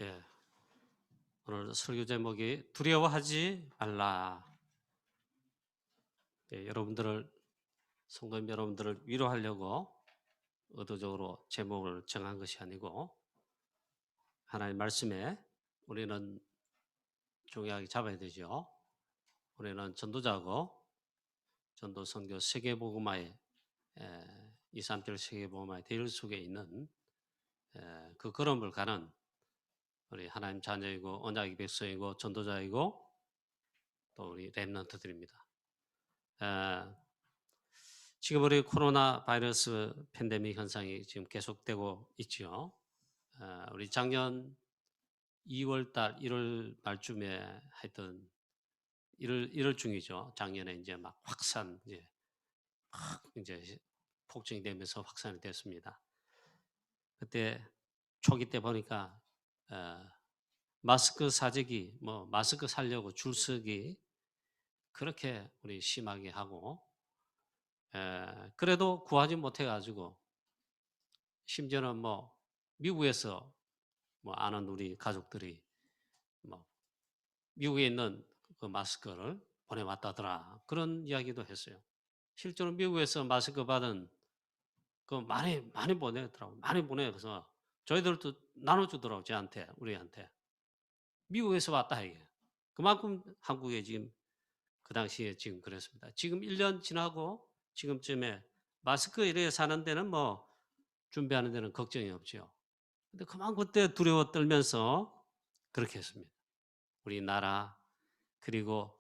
예, 오늘 설교 제목이 두려워하지 말라. 예, 성도님 여러분들을 위로하려고 의도적으로 제목을 정한 것이 아니고 하나님 말씀에 우리는 중요하게 잡아야 되죠. 우리는 전도자고 전도 선교 세계복음화의 237 세계복음화의 대열 속에 있는 그 걸음을 가는 우리 하나님 자녀이고 언약의 백성이고 전도자이고 또 우리 렘넌트들입니다. 지금 우리 코로나 바이러스 팬데믹 현상이 지금 계속되고 있죠. 우리 작년 2월 달, 1월 말쯤에 하여튼 1월 중이죠. 작년에 이제 막 확산, 이제 폭증이 되면서 확산이 됐습니다. 그때 초기 때 보니까 마스크 사재기, 마스크 살려고 줄서기 그렇게 우리 심하게 하고 그래도 구하지 못해가지고 심지어는 미국에서 아는 우리 가족들이 뭐 미국에 있는 그 마스크를 보내왔다더라 그런 이야기도 했어요. 실제로 미국에서 마스크 받은 그 많이 보내더라고 많이 보내서 저희들도 나눠주더라고 저한테 우리한테 미국에서 왔다 이게 그만큼 한국에 지금 그 당시에 지금 그랬습니다. 지금 1년 지나고 지금쯤에 마스크 이래 사는 데는 준비하는 데는 걱정이 없죠. 근데 그만 그때 두려워 떨면서 그렇게 했습니다. 우리나라 그리고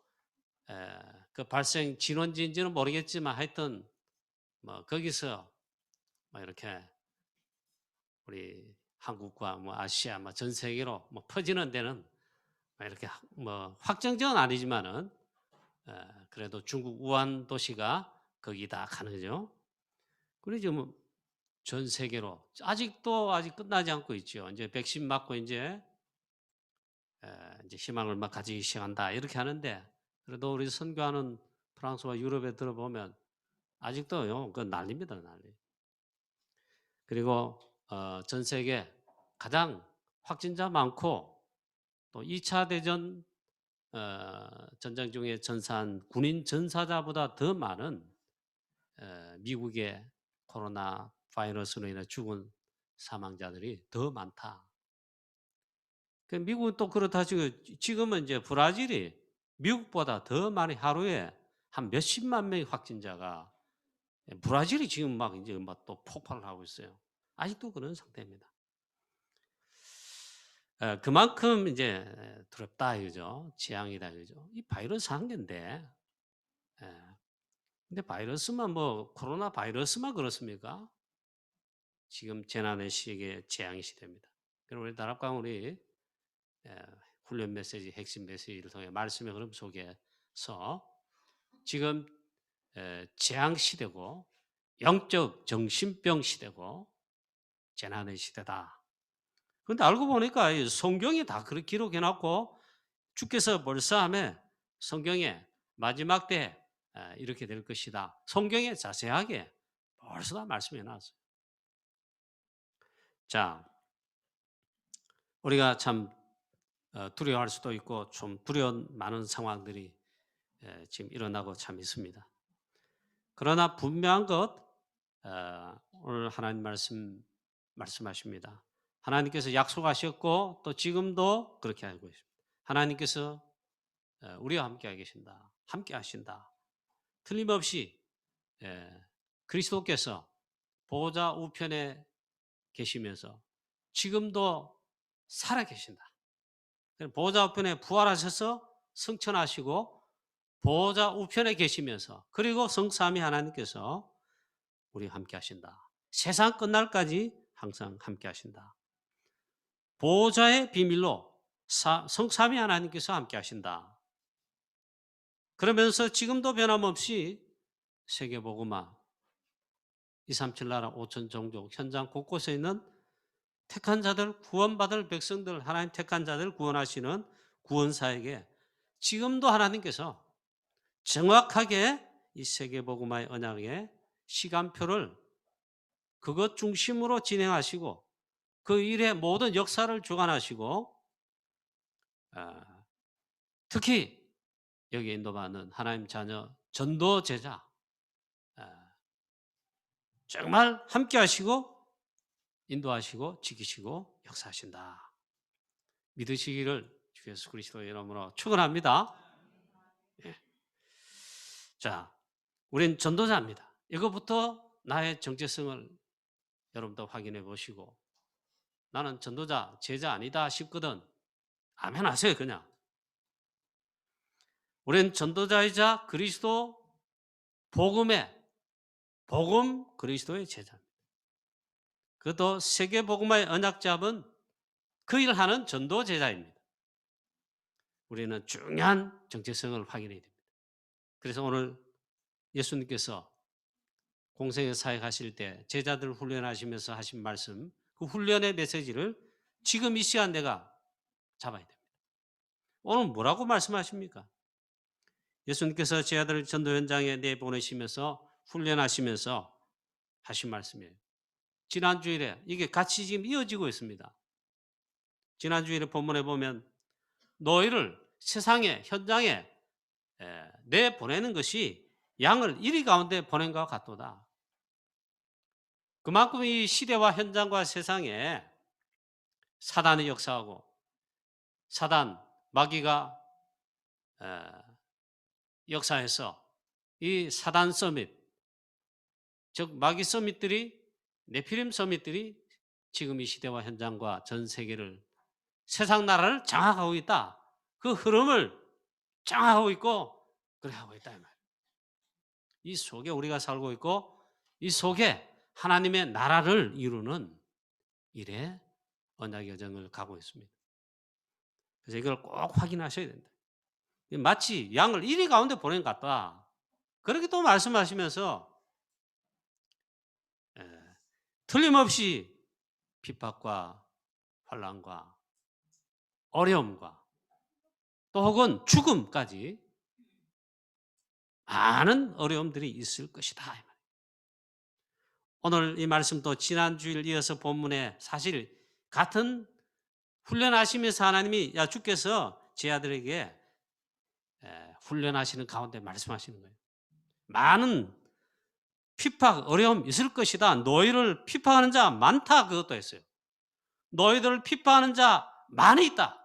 그 발생 진원지인지는 모르겠지만 하여튼 거기서 이렇게 우리 한국과 아시아 전 세계로 퍼지는 데는 이렇게 확정적은 아니지만은 그래도 중국 우한 도시가 거기다 가는 거죠. 그리고 지금 전 세계로 아직 끝나지 않고 있죠. 이제 백신 맞고 이제 희망을 가지기 시작한다 이렇게 하는데 그래도 우리 선교하는 프랑스와 유럽에 들어보면 아직도요 그 난립니다 난리. 그리고 전 세계 가장 확진자 많고 또 2차 대전 전쟁 중에 전사한 군인 전사자보다 더 많은 미국의 코로나 바이러스로 인해 죽은 사망자들이 더 많다. 그 미국은 또 그렇다 치고 지금은 이제 브라질이 미국보다 더 많이 하루에 한 몇십만 명의 확진자가 브라질이 지금 이제 또 폭발을 하고 있어요. 아직도 그런 상태입니다. 그만큼 이제 두렵다 이거죠. 재앙이다 이거죠. 이 바이러스 한 개인데, 근데 바이러스만 코로나 바이러스만 그렇습니까? 지금 재난의 시기에 재앙의 시대입니다. 그럼 우리 다락방 우리 훈련 메시지, 핵심 메시지를 통해 말씀의 흐름 속에서 지금 재앙 시대고 영적 정신병 시대고 재난의 시대다. 그런데 알고 보니까 이 성경이 다 그렇게 기록해놨고 주께서 벌써 하면 성경에 마지막 때 이렇게 될 것이다. 성경에 자세하게 벌써 다 말씀해 놨어요. 자, 우리가 참 두려워할 수도 있고 좀 두려운 많은 상황들이 지금 일어나고 참 있습니다. 그러나 분명한 것 오늘 하나님 말씀하십니다. 하나님께서 약속하셨고 또 지금도 그렇게 하고 있습니다. 하나님께서 우리와 함께 계신다. 함께 하신다. 틀림없이 그리스도께서 보좌 우편에 계시면서 지금도 살아 계신다. 보좌 우편에 부활하셔서 승천하시고 보좌 우편에 계시면서 그리고 성삼위 하나님께서 우리와 함께 하신다. 세상 끝날까지 항상 함께 하신다. 보좌의 비밀로 성삼위 하나님께서 함께 하신다. 그러면서 지금도 변함없이 세계복음화 237 나라 5천 종족 현장 곳곳에 있는 택한 자들 구원받을 백성들 하나님 택한 자들 구원하시는 구원사에게 지금도 하나님께서 정확하게 이 세계복음화의 언약의 시간표를 그것 중심으로 진행하시고 그 일의 모든 역사를 주관하시고 특히 여기에 인도받는 하나님 자녀 전도 제자 정말 함께 하시고 인도하시고 지키시고 역사하신다. 믿으시기를 주 예수 그리스도의 이름으로 축원합니다. 예. 자, 우린 전도자입니다. 이거부터 나의 정체성을 여러분도 확인해 보시고 나는 전도자, 제자 아니다 싶거든 아멘 하세요 그냥. 우린 전도자이자 그리스도 복음 그리스도의 제자입니다. 그것도 세계복음화의 언약 잡은 그 일을 하는 전도 제자입니다. 우리는 중요한 정체성을 확인해야 됩니다. 그래서 오늘 예수님께서 공생의 사역하실 때 제자들 훈련하시면서 하신 말씀, 그 훈련의 메시지를 지금 이 시간 내가 잡아야 됩니다. 오늘 뭐라고 말씀하십니까? 예수님께서 제자들을 전도 현장에 내보내시면서 훈련하시면서 하신 말씀이에요. 지난 주일에 이게 같이 지금 이어지고 있습니다. 지난 주일에 본문에 보면 너희를 세상의 현장에 내보내는 것이 양을 이리 가운데 보낸 것과 같도다. 그만큼 이 시대와 현장과 세상에 사단이 역사하고 사단, 마귀가 역사해서 이 사단 서밋, 즉 마귀 서밋들이 네피림 서밋들이 지금 이 시대와 현장과 전 세계를 세상 나라를 장악하고 있다. 그 흐름을 장악하고 있고 그래 하고 있다 이 말이에요. 이 속에 우리가 살고 있고 이 속에 하나님의 나라를 이루는 일에 언약 여정을 가고 있습니다. 그래서 이걸 꼭 확인하셔야 된다. 마치 양을 이리 가운데 보낸 것 같다. 그렇게 또 말씀하시면서 틀림없이 핍박과 환난과 어려움과 또 혹은 죽음까지 많은 어려움들이 있을 것이다. 오늘 이 말씀도 지난 주일 이어서 본문에 사실 같은 훈련하시면서 하나님이 주께서 제 아들에게 훈련하시는 가운데 말씀하시는 거예요. 많은 핍박, 어려움 있을 것이다. 너희를 핍박하는 자 많다. 그것도 했어요. 너희들을 핍박하는 자 많이 있다.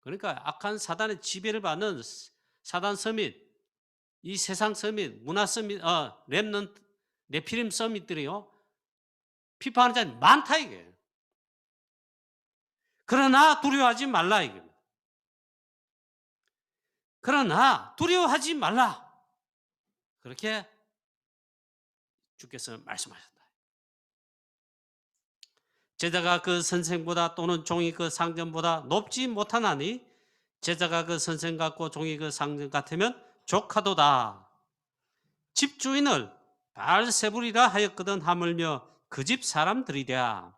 그러니까 악한 사단의 지배를 받는 사단 서밋, 이 세상 서밋, 문화 서밋, 렘넌트, 네피림 서밋들이요. 핍박하는 자 많다 이게. 그러나 두려워하지 말라 이게. 그러나 두려워하지 말라. 그렇게 주께서 말씀하셨다. 제자가 그 선생보다 또는 종이 그 상전보다 높지 못하나니 제자가 그 선생 같고 종이 그 상전 같으면 족하도다. 집주인을 바알세불이라 하였거든 하물며 그 집 사람들이랴.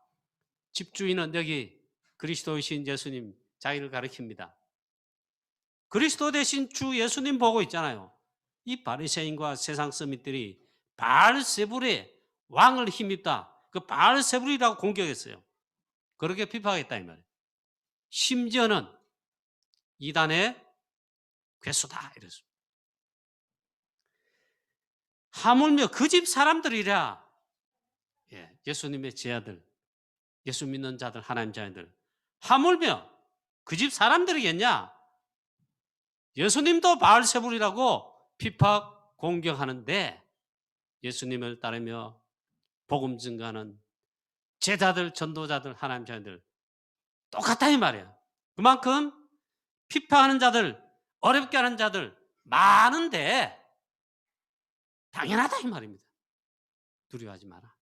집주인은 여기 그리스도이신 예수님 자기를 가리킵니다. 그리스도 대신 주 예수님 보고 있잖아요. 이 바리새인과 세상 서밋들이 바알세불의 왕을 힘입다. 그 바알세불이라고 공격했어요. 그렇게 비판했다 이 말이에요. 심지어는 이단의 괴수다 이랬습니다. 하물며 그 집 사람들이라. 예수님의 제자들, 예수 믿는 자들, 하나님 자녀들. 하물며 그 집 사람들이겠냐? 예수님도 바알세불이라고 비판 공격하는데 예수님을 따르며 복음 증가하는 제자들, 전도자들, 하나님 자녀들 똑같다 이 말이에요. 그만큼 피파하는 자들, 어렵게 하는 자들 많은데 당연하다 이 말입니다. 두려워하지 마라.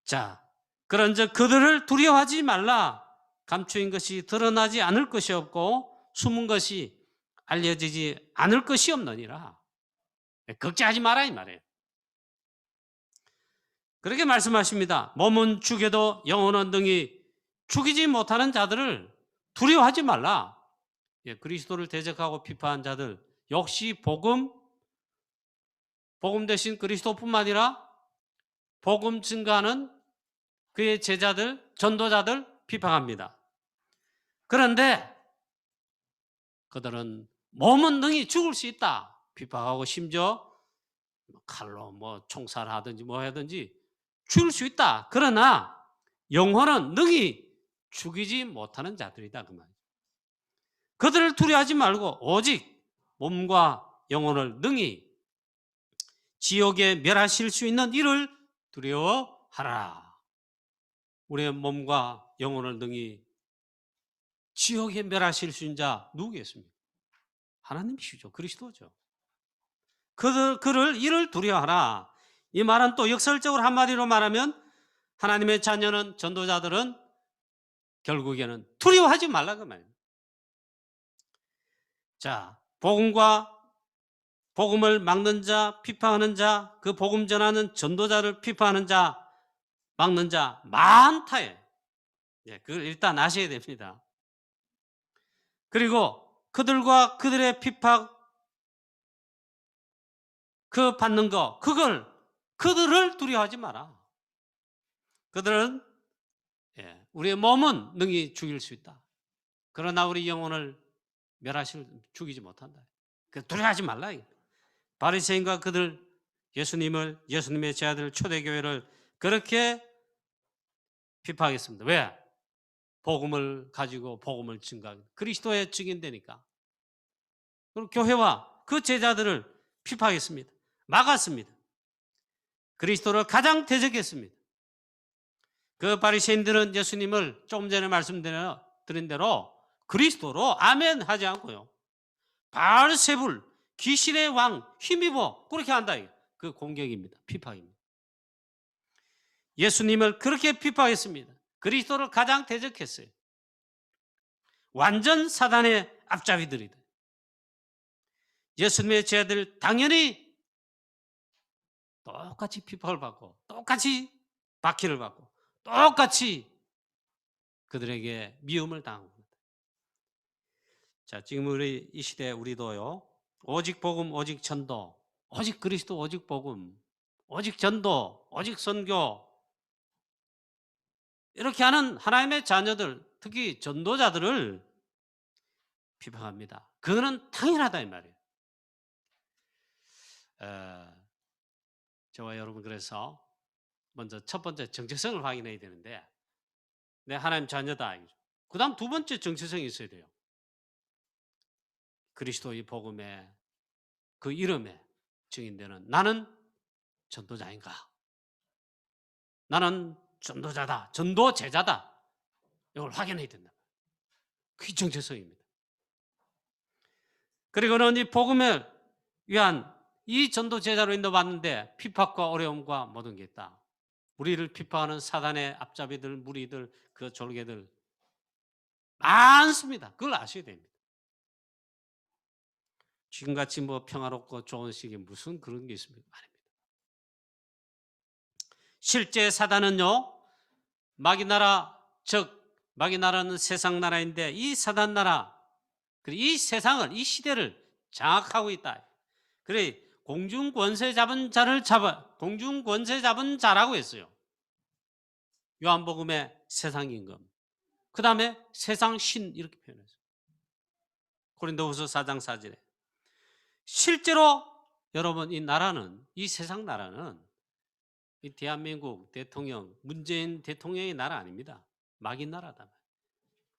자, 그런즉 그들을 두려워하지 말라. 감추인 것이 드러나지 않을 것이 없고 숨은 것이 알려지지 않을 것이 없느니라. 걱정하지 마라 이 말이에요. 그렇게 말씀하십니다. 몸은 죽여도 영혼은 등이 죽이지 못하는 자들을 두려워하지 말라. 그리스도를 대적하고 비판한 자들 역시 복음 대신 그리스도뿐만 아니라 복음 증가하는 그의 제자들, 전도자들 비판합니다. 그런데 그들은 몸은 능히 죽을 수 있다 비판하고, 심지어 칼로 뭐 총살하든지 뭐 하든지 죽을 수 있다. 그러나 영혼은 능히 죽이지 못하는 자들이다 그 말이에요. 그들을 두려워하지 말고 오직 몸과 영혼을 능히 지옥에 멸하실 수 있는 이를 두려워하라. 우리의 몸과 영혼을 능히 지옥에 멸하실 수 있는 자 누구겠습니까? 하나님이시죠. 그리스도죠. 그를 이를 두려워하라. 이 말은 또 역설적으로 한마디로 말하면 하나님의 자녀는, 전도자들은 결국에는 두려워하지 말라 그 말이에요. 자, 복음을 막는 자, 비판하는 자, 그 복음 전하는 전도자를 비판하는 자, 막는 자 많다예요. 그걸 일단 아셔야 됩니다. 그리고 그들과 그들의 비판 그 받는 거, 그들을 두려워하지 마라. 그들은 우리의 몸은 능히 죽일 수 있다. 그러나 우리 영혼을 죽이지 못한다. 두려워하지 말라. 바리새인과 그들 예수님의 제자들 초대교회를 그렇게 비판하겠습니다. 왜? 복음을 가지고 복음을 증가하는 그리스도의 증인되니까. 그리고 교회와 그 제자들을 비판하겠습니다. 막았습니다. 그리스도를 가장 대적했습니다. 그 바리새인들은 예수님을 조금 전에 말씀드린 대로 그리스도로 아멘 하지 않고요, 바알세불 귀신의 왕 힘입어 그렇게 한다. 그 공격입니다. 비판입니다. 예수님을 그렇게 비판했습니다. 그리스도를 가장 대적했어요. 완전 사단의 앞잡이들이다. 예수님의 제자들 당연히 똑같이 비판을 받고 똑같이 박해를 받고 똑같이 그들에게 미움을 당한 겁니다. 자, 지금 우리 이 시대 우리도요, 오직 복음, 오직 전도, 오직 그리스도, 오직 복음, 오직 전도, 오직 선교, 이렇게 하는 하나님의 자녀들, 특히 전도자들을 비판합니다. 그거는 당연하다 이 말이에요. 저와 여러분, 그래서 먼저 첫 번째 정체성을 확인해야 되는데, 내 하나님 자녀다. 그 다음 두 번째 정체성이 있어야 돼요. 그리스도의 복음에, 그 이름에 증인되는 나는 전도자인가? 나는 전도자다. 전도 제자다. 이걸 확인해야 된다. 그게 정체성입니다. 그리고는 이 복음을 위한 이 전도 제자로 인도받는데 핍박과 어려움과 모든 게 있다. 우리를 핍박하는 사단의 앞잡이들, 무리들, 그 졸개들 많습니다. 그걸 아셔야 됩니다. 지금같이 뭐 평화롭고 좋은 시기에 무슨 그런 게 있습니까? 아닙니다. 실제 사단은요, 마귀 나라, 즉 마귀 나라는 세상 나라인데 이 사단 나라, 이 세상을, 이 시대를 장악하고 있다. 그래, 공중 권세 잡은 자라고 했어요. 요한복음의 세상 임금, 그 다음에 세상 신, 이렇게 표현했어요. 고린도후서 4장 4절에. 실제로 여러분, 이 세상 나라는 이 대한민국 대통령, 문재인 대통령의 나라 아닙니다. 마귀 나라다.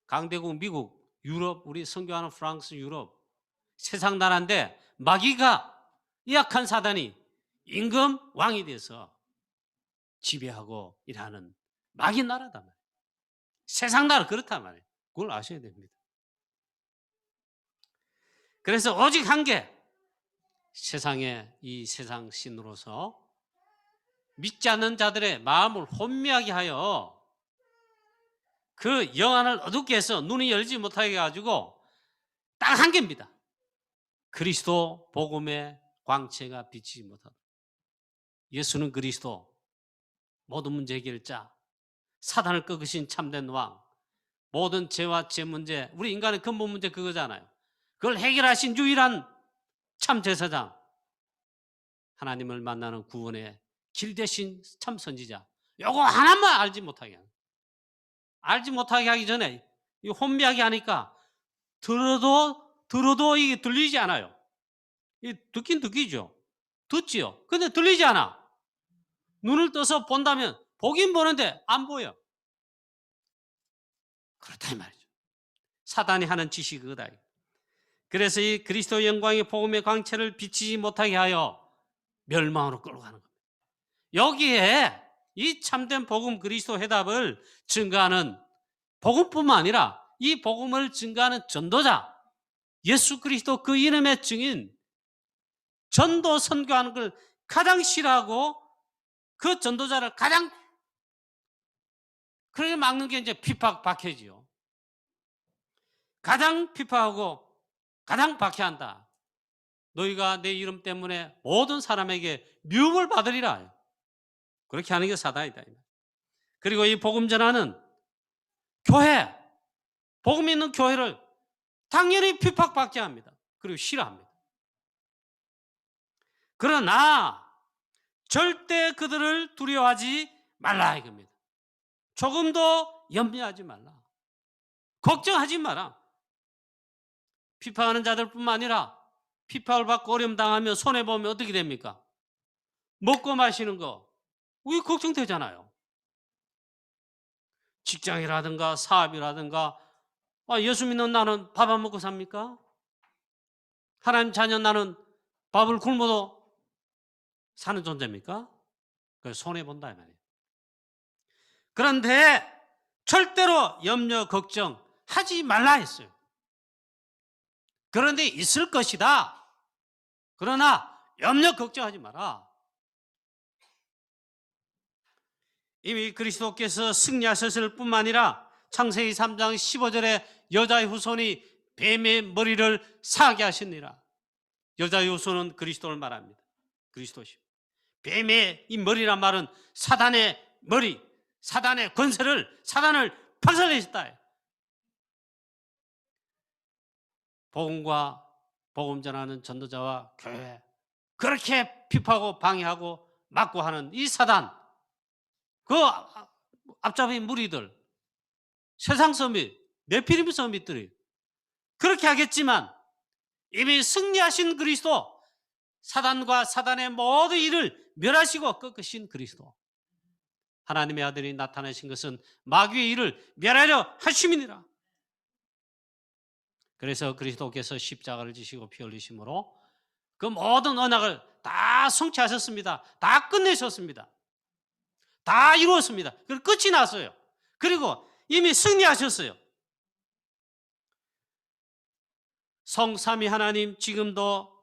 강대국 미국, 유럽, 우리 선교하는 프랑스, 유럽, 세상 나라인데 마귀가, 이 악한 사단이 임금 왕이 돼서 지배하고 일하는 마귀 나라다 말이에요. 세상 나라 그렇단 말이에요. 그걸 아셔야 됩니다. 그래서 오직 한 개, 세상에, 이 세상 신으로서 믿지 않는 자들의 마음을 혼미하게 하여 그 영안을 어둡게 해서 눈이 열지 못하게 해가지고 딱 한 개입니다. 그리스도 복음의 광채가 비치지 못하다. 예수는 그리스도, 모든 문제 해결자, 사단을 꺾으신 참된 왕, 모든 죄와 죄 문제, 우리 인간의 근본 문제 그거잖아요. 그걸 해결하신 유일한 참 제사장, 하나님을 만나는 구원의 길 대신 참 선지자. 요거 하나만 알지 못하게 하기 전에 이 혼미하게 하니까 들어도 이게 들리지 않아요. 이 듣긴 듣기죠. 듣지요. 근데 들리지 않아. 눈을 떠서 본다면 보긴 보는데 안 보여. 그렇다 이 말이죠. 사단이 하는 짓이 그거다. 그래서 이 그리스도 영광의 복음의 광채를 비치지 못하게 하여 멸망으로 끌고 가는 겁니다. 여기에 이 참된 복음 그리스도 해답을 증거하는 복음뿐만 아니라 이 복음을 증거하는 전도자, 예수 그리스도 그 이름의 증인, 전도 선교하는 걸 가장 싫어하고 그 전도자를 가장 그렇게 막는 게 이제 핍박 박해지요. 가장 핍박하고 가장 박해한다. 너희가 내 이름 때문에 모든 사람에게 미움을 받으리라. 그렇게 하는 게 사단이다. 그리고 이 복음 전하는 교회, 복음 있는 교회를 당연히 핍박받게 합니다. 그리고 싫어합니다. 그러나 절대 그들을 두려워하지 말라 이겁니다. 조금도 염려하지 말라. 걱정하지 마라. 핍박하는 자들뿐만 아니라 핍박을 받고 어려움 당하면 손해보면 어떻게 됩니까? 먹고 마시는 거 우리 걱정되잖아요. 직장이라든가 사업이라든가 예수 믿는 나는 밥 안 먹고 삽니까? 하나님 자녀 나는 밥을 굶어도 사는 존재입니까? 그걸 손해본다 이 말이에요. 그런데 절대로 염려 걱정하지 말라 했어요. 그런데 있을 것이다. 그러나 염려 걱정하지 마라. 이미 그리스도께서 승리하셨을 뿐만 아니라 창세기 3장 15절에 여자의 후손이 뱀의 머리를 사게 하시니라. 여자의 후손은 그리스도를 말합니다. 그리스도시오. 뱀의 이 머리란 말은 사단의 머리, 사단의 권세를, 사단을 박살내셨다. 복음과 복음 전하는 전도자와 교회, 그렇게 핍하고 방해하고 막고 하는 이 사단, 그 앞잡이 무리들, 세상 서밋, 네피림 서밋들이 그렇게 하겠지만 이미 승리하신 그리스도, 사단과 사단의 모든 일을 멸하시고 꺾으신 그리스도, 하나님의 아들이 나타나신 것은 마귀의 일을 멸하려 하심이니라. 그래서 그리스도께서 십자가를 지시고 피 흘리심으로 그 모든 언약을 다 성취하셨습니다. 다 끝내셨습니다. 다 이루었습니다. 그리고 끝이 났어요. 그리고 이미 승리하셨어요. 성삼위 하나님 지금도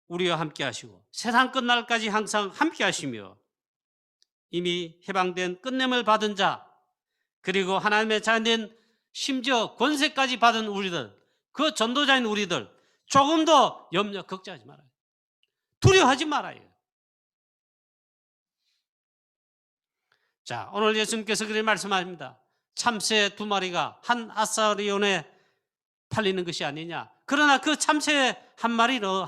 우리와 함께 하시고 세상 끝날까지 항상 함께 하시며 이미 해방된 끝냄을 받은 자, 그리고 하나님의 자녀된 심지어 권세까지 받은 우리들, 그 전도자인 우리들 조금도 염려 걱정하지 말아요. 두려워하지 말아요. 자, 오늘 예수님께서 그렇게 말씀하십니다. 참새 2마리가 한 아사리온에 팔리는 것이 아니냐. 그러나 그 참새 한 마리도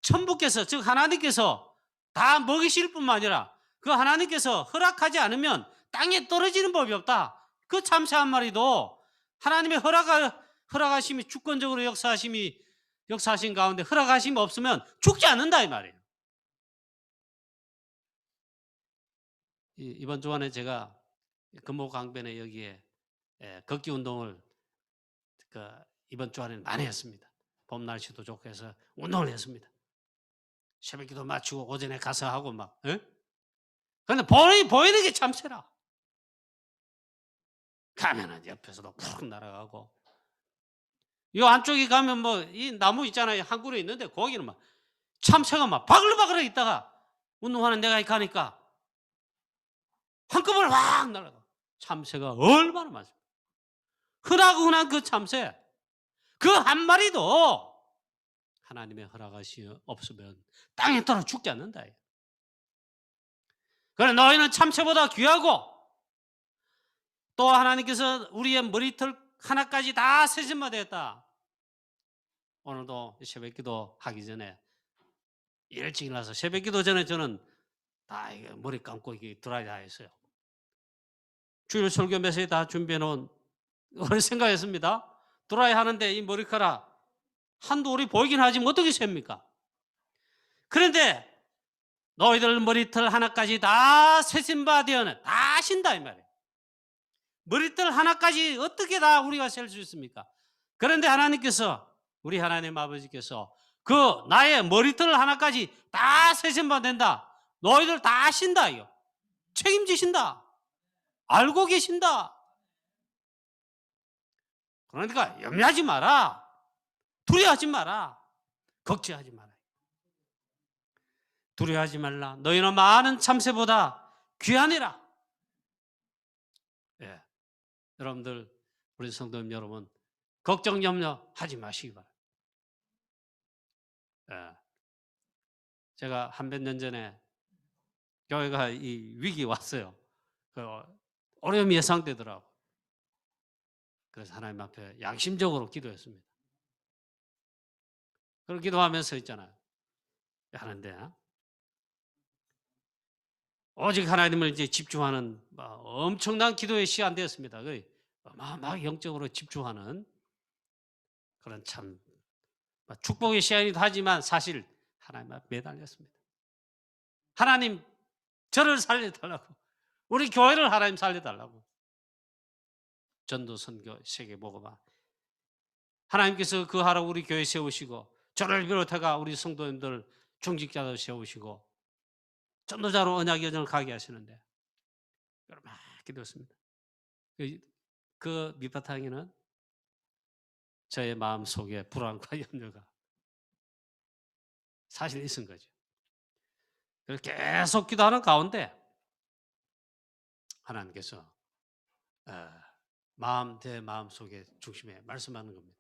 천부께서, 즉 하나님께서 다 먹이실 뿐만 아니라 그 하나님께서 허락하지 않으면 땅에 떨어지는 법이 없다. 그 참새 한 마리도 하나님의 허락하심이, 주권적으로 역사하신 가운데 허락하심이 없으면 죽지 않는다 이 말이에요. 이번 주간에 제가 금호강변에 여기에 걷기 운동을 이번 주간에는 많이 했습니다. 봄 날씨도 좋고 해서 운동을 했습니다. 새벽기도 마치고 오전에 가서 하고 막. 그런데 보이는 게 참새라. 가면은 옆에서도 푹 날아가고. 이 안쪽에 가면 뭐 이 나무 있잖아요. 한 그루 있는데 거기는 막 참새가 막 바글바글 있다가 운동하는 내가 가니까 한꺼번에 확 날아가. 참새가 얼마나 많습니까? 흔한 그 참새, 그 한 마리도 하나님의 허락하시 없으면 땅에 떨어 죽지 않는다. 그래 너희는 참새보다 귀하고 또 하나님께서 우리의 머리털 하나까지 다 세심하다 했다. 오늘도 새벽기도 하기 전에 일찍 일어나서 새벽 기도 전에 저는 다 이게 머리 감고 이게 드라이 다 했어요. 주일 설교 메시지 다 준비해 놓은 어느 생각했습니다. 드라이 하는데 이 머리카락 한두 올이 보이긴 하지만 어떻게 셉니까? 그런데 너희들 머리털 하나까지 다 세신 바 되어는 다 신다 이 말이에요. 머리털 하나까지 어떻게 다 우리가 셀 수 있습니까? 그런데 하나님께서 우리 하나님 아버지께서 그 나의 머리털 하나까지 다 세신 바 된다. 너희들 다 신다 이거. 책임지신다. 알고 계신다. 그러니까 염려하지 마라. 두려워하지 마라. 걱정하지 마라. 두려워하지 말라. 너희는 많은 참새보다 귀하니라. 예. 여러분들, 우리 성도님 여러분, 걱정 염려하지 마시기 바랍니다. 예. 제가 한 몇 년 전에 교회가 이 위기 왔어요. 그 어려움이 예상되더라고. 그래서 하나님 앞에 양심적으로 기도했습니다. 그걸 기도하면서 있잖아요. 하는데 오직 하나님을 이제 집중하는 엄청난 기도의 시간 되었습니다. 막 영적으로 집중하는 그런 참 축복의 시간이기도 하지만 사실 하나님 앞에 매달렸습니다. 하나님 저를 살려달라고, 우리 교회를 하나님 살려달라고. 전도, 선교, 세계 복음화 하나님께서 그 하루 우리 교회 세우시고 저를 비롯해가 우리 성도님들 중직자도 세우시고 전도자로 언약 여정을 가게 하시는데 막 기도했습니다. 그 밑바탕에는 저의 마음 속에 불안과 염려가 사실 있은 거죠. 그래서 계속 기도하는 가운데 하나님께서 제 마음 속에 중심에 말씀하는 겁니다.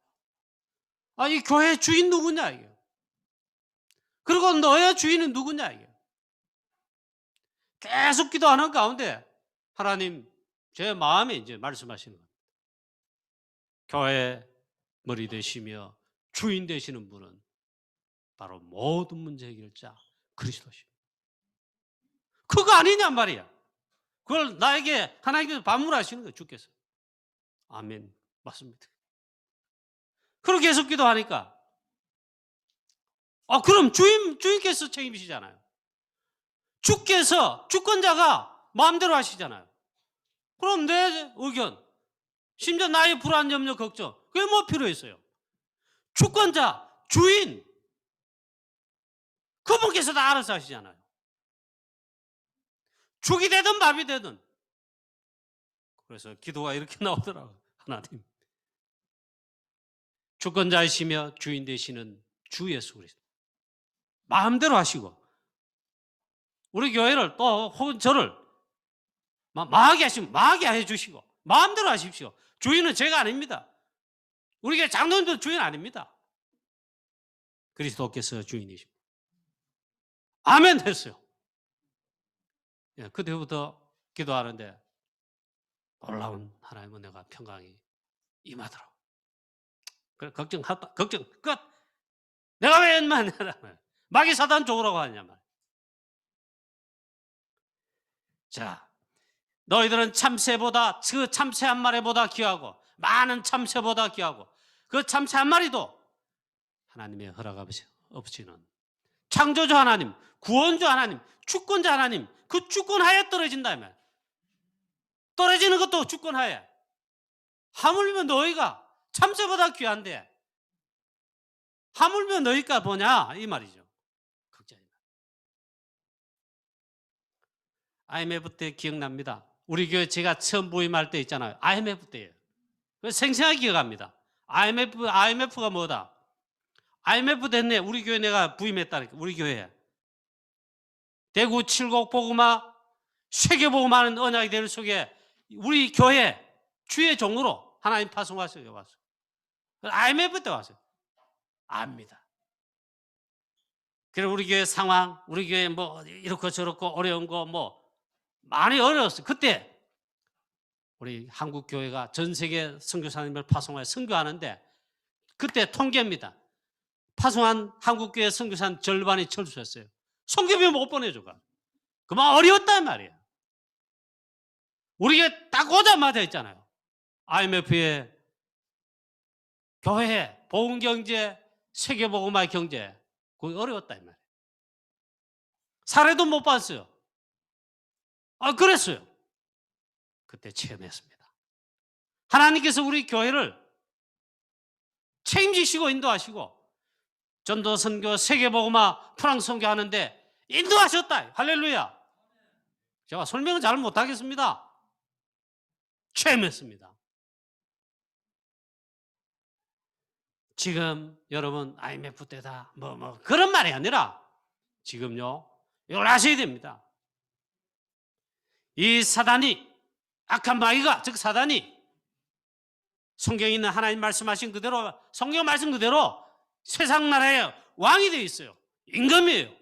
이 교회 주인 누구냐 이게. 그리고 너의 주인은 누구냐 이게. 계속 기도하는 가운데 하나님 제 마음에 이제 말씀하시는 겁니다. 교회 머리 되시며 주인 되시는 분은 바로 모든 문제 해결자 그리스도십니다. 그거 아니냔 말이야. 그걸 나에게 하나님께서 반문하시는 거예요. 주께서. 아멘. 맞습니다. 그렇게 계속 기도하니까 그럼 주인께서 책임지시잖아요. 주께서, 주권자가 마음대로 하시잖아요. 그럼 내 의견, 심지어 나의 불안, 염려, 걱정, 그게 뭐 필요했어요? 주권자, 주인, 그분께서 다 알아서 하시잖아요. 죽이 되든 밥이 되든. 그래서 기도가 이렇게 나오더라고요. 하나님, 주권자이시며 주인 되시는 주 예수 그리스도 마음대로 하시고 우리 교회를 또 혹은 저를 망하게 하시면 망하게 해주시고 마음대로 하십시오. 주인은 제가 아닙니다. 우리 교회 장로님도 주인 아닙니다. 그리스도께서 주인이십니다. 아멘 했어요. 그때부터 기도하는데 놀라운 하나님의 은혜가 평강이 임하더라고요. 그래, 걱정 끝. 내가 왜 인만 마귀 사단 좋으라고 하냐 말. 자, 너희들은 참새보다, 그 참새 한 마리보다 귀하고 많은 참새보다 귀하고 그 참새 한 마리도 하나님의 허락 없이는 창조주 하나님, 구원주 하나님, 주권자 하나님, 그 주권하에 떨어진다면 떨어지는 것도 주권하에. 하물며 너희가 참새보다 귀한데 하물며 너희가 보냐 이 말이죠. 걱정입니다. IMF 때 기억납니다. 우리 교회 제가 처음 부임할 때 있잖아요. IMF 때예요. 생생하게 기억합니다. IMF가 뭐다? IMF 됐네. 우리 교회 내가 부임했다니까. 우리 교회에. 대구 칠곡 복음화, 세계 복음화는 언약이 되는 속에 우리 교회 주의 종으로 하나님 파송하셔서 왔어요. IMF 때 왔어요. 압니다. 그리고 우리 교회 상황, 우리 교회 뭐 이렇고 저렇고 어려운 거 뭐 많이 어려웠어요. 그때 우리 한국 교회가 전 세계 선교사님을 파송하여 선교하는데 그때 통계입니다. 파송한 한국교회 선교사 절반이 철수했어요. 선교비 못 보내줘가. 그만 어려웠단 말이야. 우리가 딱 오자마자 했잖아요. IMF의 교회, 보훈경제, 세계복음화 경제. 그게 어려웠다 이 말이에요. 사례도 못 봤어요. 그랬어요. 그때 체험했습니다. 하나님께서 우리 교회를 책임지시고 인도하시고 전도 선교, 세계복음화, 프랑스 선교 하는데 인도하셨다. 할렐루야. 제가 설명을 잘 못하겠습니다. 체험했습니다. 지금 여러분 IMF 때다 그런 말이 아니라 지금요 이걸 아셔야 됩니다. 이 사단이, 악한 마귀가, 즉 사단이 성경에 있는 하나님 말씀하신 그대로, 성경 말씀 그대로 세상 나라의 왕이 되어 있어요. 임금이에요.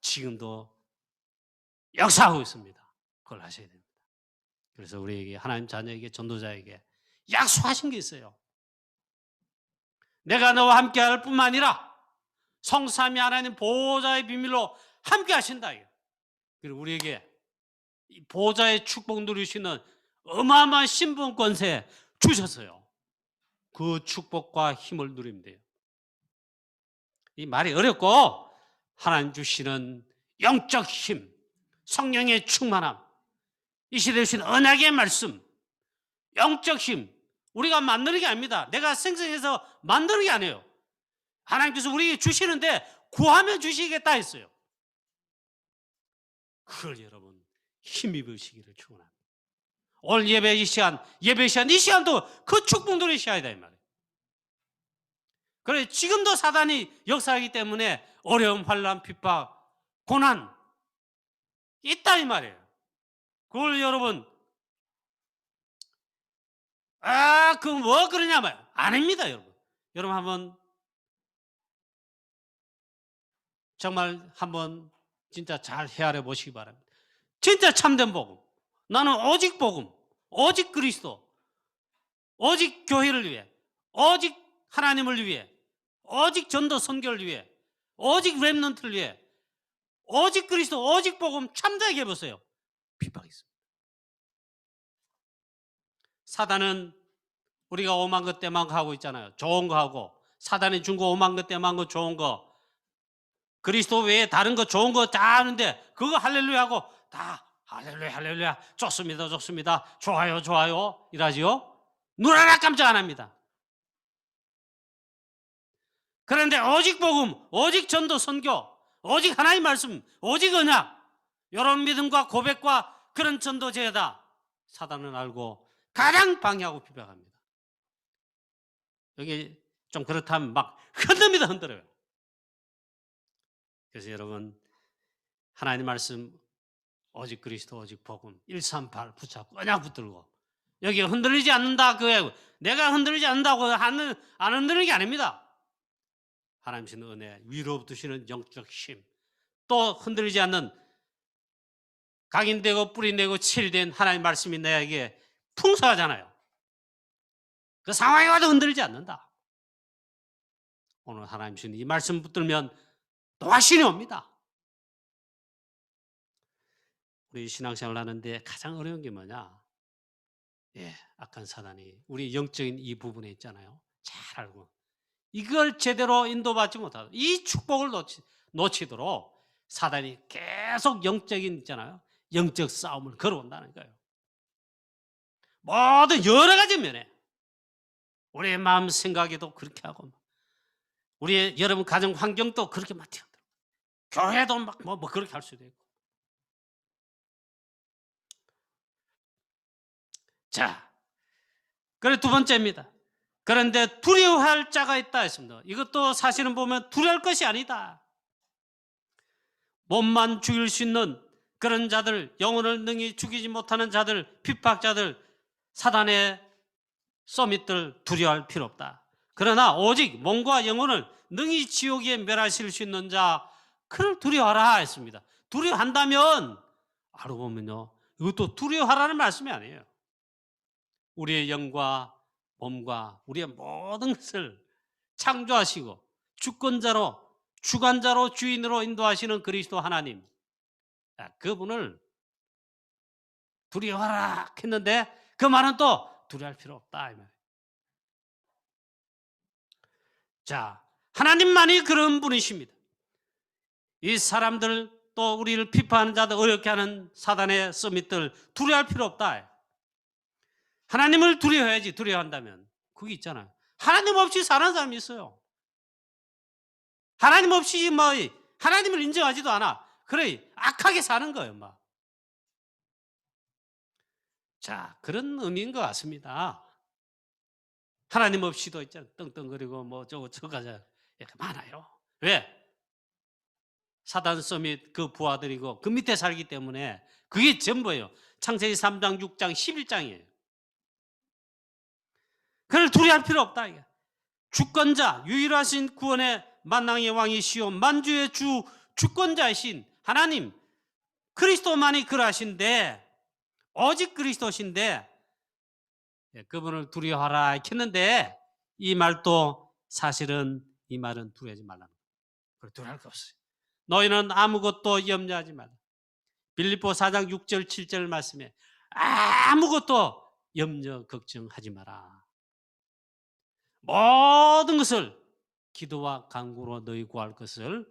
지금도 역사하고 있습니다. 그걸 아셔야 됩니다. 그래서 우리에게, 하나님 자녀에게, 전도자에게 약속하신 게 있어요. 내가 너와 함께 할 뿐만 아니라 성삼위 하나님 보호자의 비밀로 함께 하신다. 그리고 우리에게 이 보호자의 축복 누리시는 어마어마한 신분 권세 주셨어요. 그 축복과 힘을 누리면 돼요. 이 말이 어렵고 하나님 주시는 영적 힘, 성령의 충만함, 이 시대에 주신 언약의 말씀, 영적 힘, 우리가 만드는 게 아닙니다. 내가 생성해서 만드는 게 아니에요. 하나님께서 우리에게 주시는데 구하면 주시겠다 했어요. 그걸 여러분 힘입으시기를 축원합니다. 오늘 예배 이 시간, 이 시간도 그 축복 누리셔야 돼 이 말이에요. 그래 지금도 사단이 역사하기 때문에 어려움, 환난, 핍박, 고난 있다 이 말이에요. 그걸 여러분 그 뭐 그러냐 말이에요. 아닙니다 여러분. 여러분 한번 정말 한번 진짜 잘 헤아려 보시기 바랍니다. 진짜 참된 복음, 나는 오직 복음, 오직 그리스도, 오직 교회를 위해, 오직 하나님을 위해, 오직 전도 선교를 위해, 오직 렘넌트를 위해, 오직 그리스도, 오직 복음 참되게 해보세요. 핍박이 있습니다. 사단은 우리가 오만 것 때만 하고 있잖아요. 좋은 거 하고, 사단이 준 거 오만 것 때만 거 좋은 거, 그리스도 외에 다른 거 좋은 거 다 하는데 그거 할렐루야 하고 다 할렐루야 할렐루야 좋습니다 좋습니다 좋아요 좋아요 이러지요. 눈 하나 깜짝 안 합니다. 그런데 오직 복음, 오직 전도 선교, 오직 하나님 말씀, 오직 언약, 이런 믿음과 고백과 그런 전도 제다 사단은 알고 가장 방해하고 비방합니다. 여기 좀 그렇다면 막 흔듭니다. 흔들어요. 그래서 여러분 하나님 말씀 오직 그리스도 오직 복음 138 붙잡고 언약 붙들고 여기 흔들리지 않는다. 그게 내가 흔들리지 않는다고 안 흔들리는 게 아닙니다. 하나님 주시는 은혜, 위로 주시는 영적 힘, 또 흔들리지 않는 각인되고 뿌리내고 칠된 하나님 말씀이 내게 풍성하잖아요. 그 상황이 와도 흔들리지 않는다. 오늘 하나님 주시는 이 말씀 붙들면 또 확신이 옵니다. 우리 신앙생활 하는데 가장 어려운 게 뭐냐? 악한 사단이 우리 영적인 이 부분에 있잖아요. 잘 알고 이걸 제대로 인도받지 못하고 이 축복을 놓치도록 사단이 계속 영적인 있잖아요. 영적 싸움을 걸어온다는 거예요. 모든 여러 가지 면에 우리의 마음 생각에도 그렇게 하고 우리의 여러분 가정 환경도 그렇게 막 튀어들어. 교회도 막 뭐 그렇게 할 수도 있고. 자, 그래 두 번째입니다. 그런데 두려워할 자가 있다 했습니다. 이것도 사실은 보면 두려울 것이 아니다. 몸만 죽일 수 있는 그런 자들, 영혼을 능히 죽이지 못하는 자들, 핍박자들, 사단의 서밋들 두려워할 필요 없다. 그러나 오직 몸과 영혼을 능히 지옥에 멸하실 수 있는 자, 그를 두려워하라 했습니다. 두려워한다면 알고 보면요, 이것도 두려워하라는 말씀이 아니에요. 우리의 영과 몸과 우리의 모든 것을 창조하시고 주권자로 주관자로 주인으로 인도하시는 그리스도 하나님, 그분을 두려워하라 했는데 그 말은 또 두려워할 필요 없다 이 말이에요. 자, 하나님만이 그런 분이십니다. 이 사람들 또 우리를 비판하는 자들, 어렵게 하는 사단의 서밋들 두려워할 필요 없다. 하나님을 두려워해야지. 두려워한다면 그게 있잖아요. 하나님 없이 사는 사람이 있어요. 하나님 없이 뭐 하나님을 인정하지도 않아. 그래 악하게 사는 거예요. 막. 자, 그런 의미인 것 같습니다. 하나님 없이도 있잖아요. 떵떵거리고 뭐 저거가 많아요. 왜? 사단 서밋 그 부하들이고 그 밑에 살기 때문에 그게 전부예요. 창세기 3장, 6장, 11장이에요. 그걸 두려워할 필요 없다. 이게. 주권자, 유일하신 구원의 만왕의 왕이시오 만주의 주 주권자이신 하나님 그리스도만이 그러하신데 오직 그리스도신데 그분을 두려워하라 했는데 이 말도 사실은 이 말은 두려워하지 말라는 거예요. 두려워할 거 없어요. 너희는 아무것도 염려하지 말라. 빌립보 4장 6절 7절 말씀에 아무것도 염려 걱정하지 마라. 모든 것을 기도와 간구로 너희 구할 것을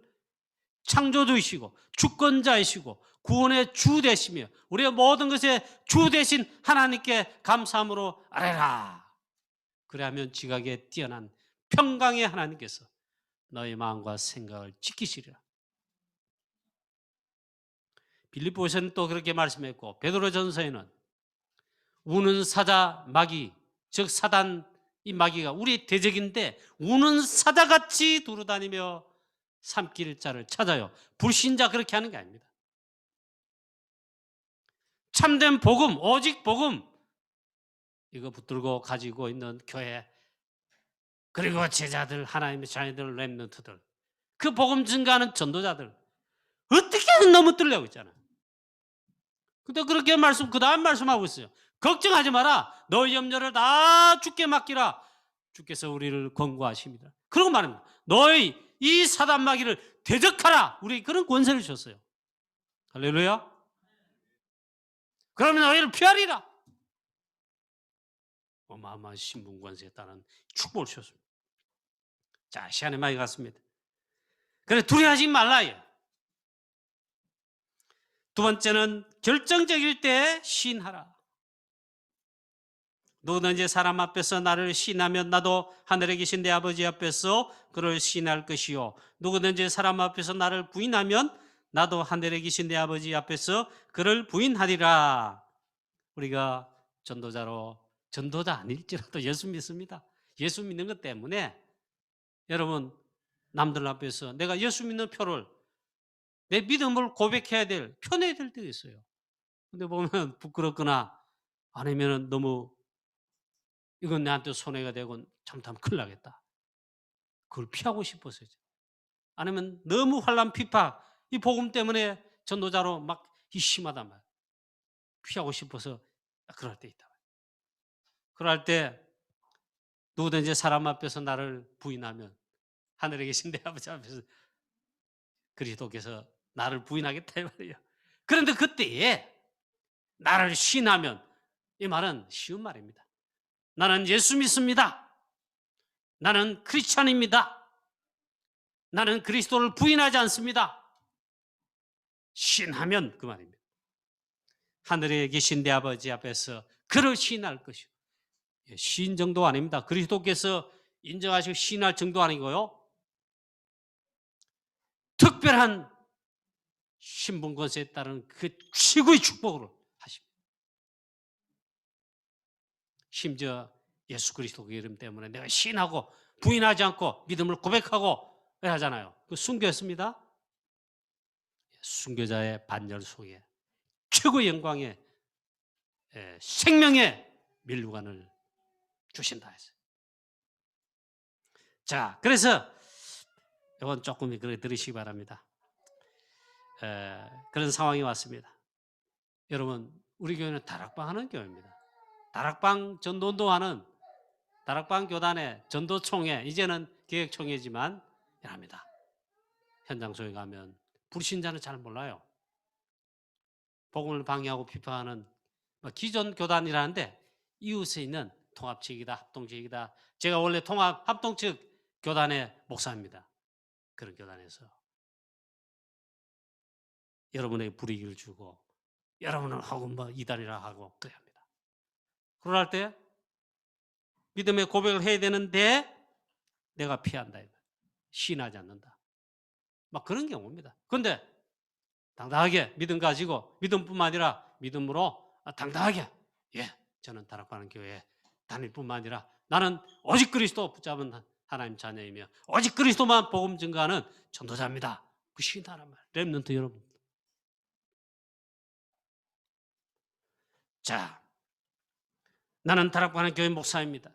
창조주이시고 주권자이시고 구원의 주 되시며 우리의 모든 것의 주 되신 하나님께 감사함으로 아뢰라. 그래야면 지각에 뛰어난 평강의 하나님께서 너희 마음과 생각을 지키시리라. 빌립보서는 또 그렇게 말씀했고 베드로전서에는 우는 사자 마귀 즉 사단 이 마귀가 우리 대적인데 우는 사자같이 두루다니며 삼킬 자를 찾아요. 불신자 그렇게 하는 게 아닙니다. 참된 복음 오직 복음 이거 붙들고 가지고 있는 교회 그리고 제자들 하나님의 자녀들 렘넌트들 그 복음 증가하는 전도자들 어떻게든 넘어뜨리려고 있잖아요. 근데 그렇게 그 다음 말씀하고 있어요. 걱정하지 마라. 너희 염려를 다 주께 맡기라. 주께서 우리를 권고하십니다. 그러고 말합니다. 너희 이 사단 마귀를 대적하라. 우리 그런 권세를 줬어요. 할렐루야. 그러면 너희를 피하리라. 어마어마한 신분 권세에 따른 축복을 주셨습니다. 자, 시간이 많이 갔습니다. 그래 두려워하지 말라. 두 번째는 결정적일 때 시인하라. 누구든지 사람 앞에서 나를 시인하면 나도 하늘에 계신 내 아버지 앞에서 그를 시인할 것이요 누구든지 사람 앞에서 나를 부인하면 나도 하늘에 계신 내 아버지 앞에서 그를 부인하리라. 우리가 전도자 아닐지라도 예수 믿습니다. 예수 믿는 것 때문에 여러분 남들 앞에서 내가 예수 믿는 표를 내 믿음을 고백해야 될 표내야 될 때가 있어요. 근데 보면 부끄럽거나 아니면 너무 이건 나한테 손해가 되고 잘못하면 큰일 나겠다. 그걸 피하고 싶어서요. 아니면 너무 환난 핍박 이 복음 때문에 전도자로 막 심하단 말이에요. 피하고 싶어서 그럴 때 있다. 그럴 때 누구든지 사람 앞에서 나를 부인하면 하늘에 계신 내 아버지 앞에서 그리스도께서 나를 부인하겠다 이 말이에요. 그런데 그때에 나를 시인하면 이 말은 쉬운 말입니다. 나는 예수 믿습니다. 나는 크리스찬입니다. 나는 그리스도를 부인하지 않습니다. 시인하면 그 말입니다. 하늘에 계신 내 아버지 앞에서 그를 시인할 것이요. 시인 정도 아닙니다. 그리스도께서 인정하시고 시인할 정도 아니고요. 특별한 신분 권세에 따른 그 최고의 축복으로 하십니다. 심지어 예수 그리스도의 이름 때문에 내가 시인하고 부인하지 않고 믿음을 고백하고 하잖아요. 그 순교였습니다. 순교자의 반열 속에 최고의 영광의 생명의 밀관을 주신다 했어요. 자, 그래서 이건 조금 들으시기 바랍니다. 그런 상황이 왔습니다. 여러분, 우리 교회는 다락방 하는 교회입니다. 다락방 전도운동하는 다락방 교단의 전도총회 이제는 개혁총회지만 합니다. 현장 속에 가면 불신자는 잘 몰라요. 복음을 방해하고 비판하는 기존 교단이라는데 이웃에 있는 통합측이다, 합동측이다. 제가 원래 통합 합동측 교단의 목사입니다. 그런 교단에서 여러분에게 불이익을 주고 여러분은 혹은 이단이라 하고 그래야 합니다. 그럴 때 믿음의 고백을 해야 되는데 내가 피한다. 시인하지 않는다. 막 그런 경우입니다. 그런데 당당하게 믿음 가지고 믿음뿐만 아니라 믿음으로 당당하게 저는 다락방은 교회 다닐 뿐만 아니라 나는 오직 그리스도 붙잡은 하나님 자녀이며 오직 그리스도만 복음 증거하는 전도자입니다. 그 시인하란 말. 렘넌트 여러분. 자, 나는 다락방은 교회 목사입니다.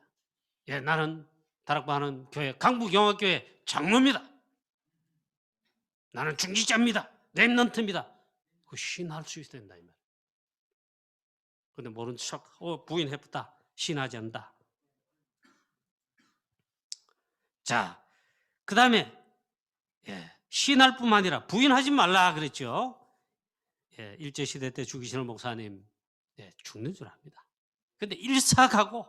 나는 다락방은 교회 강북영화교회 장로입니다. 나는 중지자입니다. 렘넌트입니다. 그 시인할 수 있어야 된다 이 말. 그런데 모른 척 부인해보다 시인하지 않는다. 자, 그 다음에 시인할 뿐만 아니라 부인하지 말라 그랬죠. 일제시대 때 주기실 목사님 죽는 줄 압니다. 그런데 일사가고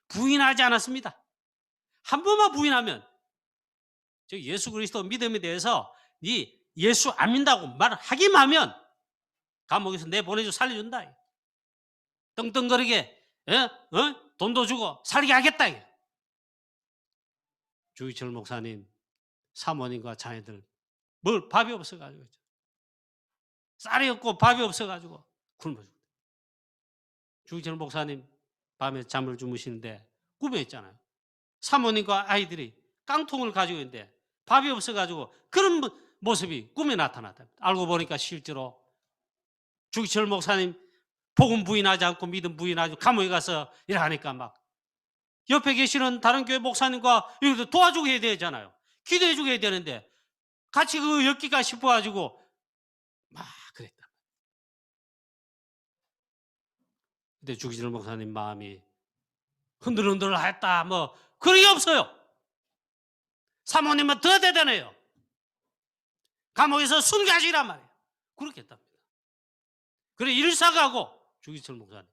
부인하지 않았습니다. 한 번만 부인하면 예수 그리스도 믿음에 대해서 네 예수 안 믿는다고 말하기만 하면 감옥에서 내보내줘 살려준다. 떵떵거리게 돈도 주고 살게 하겠다. 주기철 목사님 사모님과 자녀들 밥이 없어가지고 쌀이 없고 밥이 없어가지고 굶어 죽었다. 주기철 목사님 밤에 잠을 주무시는데 꿈에 있잖아요. 사모님과 아이들이 깡통을 가지고 있는데 밥이 없어가지고 그런 모습이 꿈에 나타났다. 알고 보니까 실제로 주기철 목사님 복음 부인하지 않고 믿음 부인하지 않고 감옥에 가서 일하니까 막 옆에 계시는 다른 교회 목사님과 이것도 도와주고 해야 되잖아요. 기도해주고 해야 되는데 같이 그 엮기가 싶어가지고 막 그랬다. 근데 주기철 목사님 마음이 흔들흔들 했다 그런 게 없어요. 사모님은 더 대단해요. 감옥에서 순교하시란 말이에요. 그렇게 했답니다. 그래 일사가고 주기철 목사님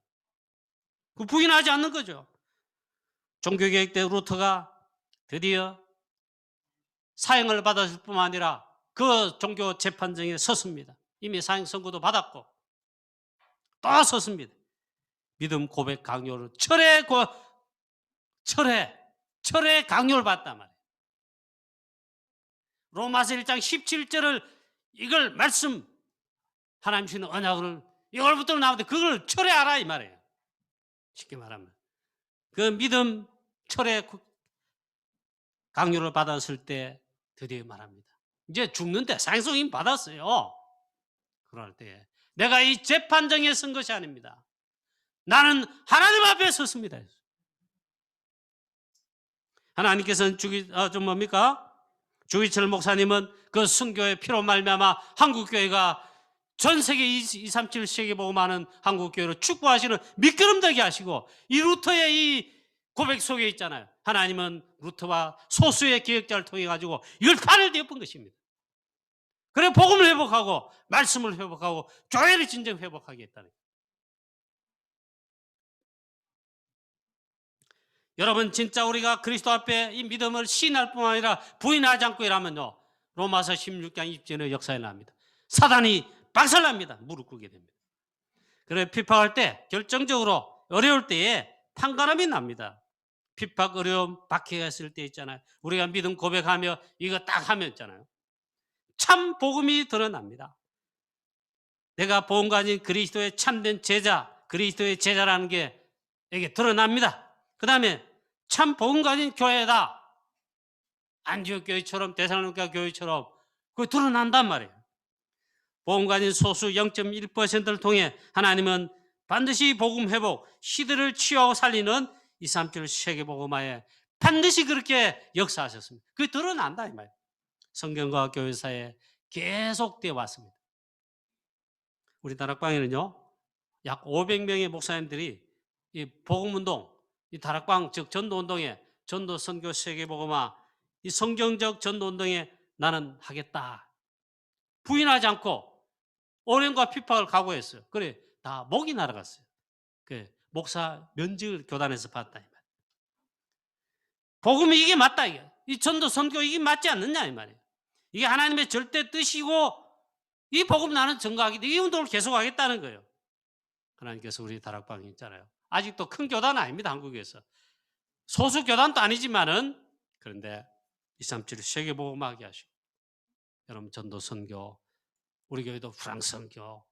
그 부인하지 않는 거죠. 종교개혁 때 루터가 드디어 사형을 받았을 뿐만 아니라 그 종교 재판정에 섰습니다. 이미 사형 선고도 받았고 또 섰습니다. 믿음 고백 강요를 철회 강요를 받단 말이에요. 로마서 1장 17절을 이걸 말씀 하나님 주시는 언약을 이걸 붙들어 나오는데 그걸 철회하라 이 말이에요. 쉽게 말하면 그 믿음 철회 강요를 받았을 때 드디어 말합니다. 이제 죽는데 사형선고임 받았어요. 그럴 때 내가 이 재판정에 선 것이 아닙니다. 나는 하나님 앞에 섰습니다. 하나님께서는 주기철 목사님은 그 순교의 피로 말미암아 한국교회가 전 세계 237 세계복음하는 한국교회로 축복하시는 미끄럼되게 하시고 이 루터의 이 고백 속에 있잖아요. 하나님은 루터와 소수의 기획자를 통해 가지고 이걸 판을 덮은 것입니다. 그래 복음을 회복하고 말씀을 회복하고 교회를 진정 회복하게 했다는 거예요. 여러분 진짜 우리가 그리스도 앞에 이 믿음을 시인할 뿐만 아니라 부인하지 않고 일하면요. 로마서 16장 20절의 역사에 나옵니다. 사단이 박살납니다. 무릎 꿇게 됩니다. 그래 핍박할 때 결정적으로 어려울 때에 판가름이 납니다. 핍박 어려움 박해가 있을 때 있잖아요. 우리가 믿음 고백하며 이거 딱 하면 있잖아요. 참 복음이 드러납니다. 내가 복음 가진 그리스도의 참된 제자, 그리스도의 제자라는 게 이게 드러납니다. 그 다음에 참 복음 가진 교회다. 안디옥 교회처럼 데살로니가 교회처럼 그거 드러난단 말이에요. 복음 가진 소수 0.1%를 통해 하나님은 반드시 복음 회복, 시대를 치유하고 살리는 237 세계복음화에 반드시 그렇게 역사하셨습니다. 그게 드러난다 이 말이에요. 성경과 교회사에 계속되어 왔습니다. 우리 다락방에는요 약 500명의 목사님들이 이 복음운동, 이 다락방 즉 전도운동에 전도 선교 세계복음화 이 성경적 전도운동에 나는 하겠다. 부인하지 않고 어려움과 핍박을 각오했어요. 그래 다 목이 날아갔어요. 그 목사 면직을 교단에서 받다 이 말. 복음이 이게 맞다 이게. 이 전도 선교 이게 맞지 않느냐 이 말이에요. 이게 하나님의 절대 뜻이고 이 복음 나는 증거하겠다. 이 운동을 계속하겠다는 거예요. 하나님께서 우리 다락방이 있잖아요. 아직도 큰 교단은 아닙니다. 한국에서. 소수 교단도 아니지만은 그런데 237 세계복음하게 하시고 여러분 전도 선교 우리 교회도 프랑스 선교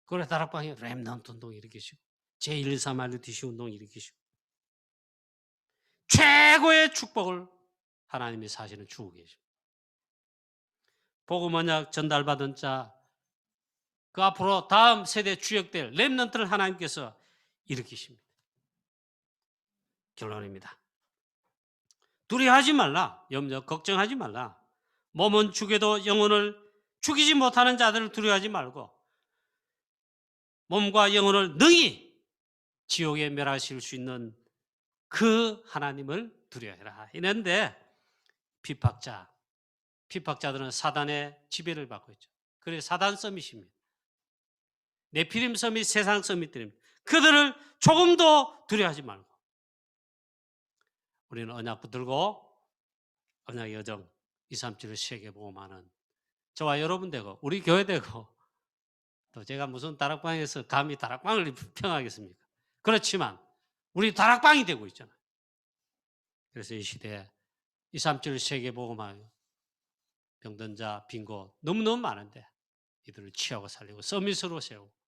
그래 다락방에 렘넌트 운동 일으키시고 제123 RUTC 운동 일으키시고 최고의 축복을 하나님이 사실은 주고 계십니다. 복음 언약 전달받은 자 그 앞으로 다음 세대 주역될 렘넌트를 하나님께서 일으키십니다. 결론입니다. 두려워하지 말라. 염려 걱정하지 말라. 몸은 죽여도 영혼을 죽이지 못하는 자들을 두려워하지 말고 몸과 영혼을 능히 지옥에 멸하실 수 있는 그 하나님을 두려워해라. 이런데 핍박자들은 사단의 지배를 받고 있죠. 그래서 사단 서밋입니다. 네피림 서밋, 세상 서밋들입니다. 그들을 조금도 두려워하지 말고 우리는 언약 붙들고 언약의 여정 237을 세계복음하는 저와 여러분 되고 우리 교회 되고 또 제가 무슨 다락방에서 감히 다락방을 평하겠습니까? 그렇지만 우리 다락방이 되고 있잖아요. 그래서 이 시대에 237 세계복음하여 병든 자, 빈 곳 너무너무 많은데 이들을 취하고 살리고 서밋으로 세우고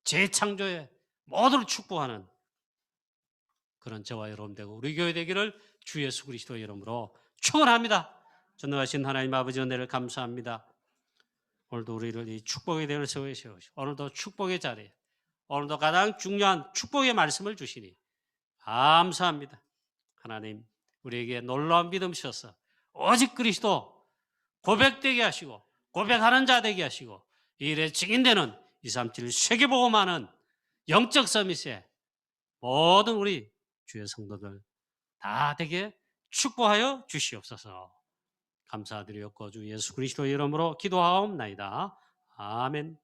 재창조의 모두를 축복하는 그런 저와 여러분 되고 우리 교회 되기를 주 예수 그리스도의 이름으로 축원합니다. 전능하신 하나님 아버지 은혜를 감사합니다. 오늘도 우리를 이 축복의 대를 세우시고 오늘도 축복의 자리에 오늘도 가장 중요한 축복의 말씀을 주시니 감사합니다. 하나님 우리에게 놀라운 믿음 주셔서 오직 그리스도 고백되게 하시고 고백하는 자 되게 하시고 이 일에 증인되는 237 세계복음하는 영적 서밋에 모든 우리 주의 성도들 다 되게 축복하여 주시옵소서. 감사드리옵고 주 예수 그리스도의 이름으로 기도하옵나이다. 아멘.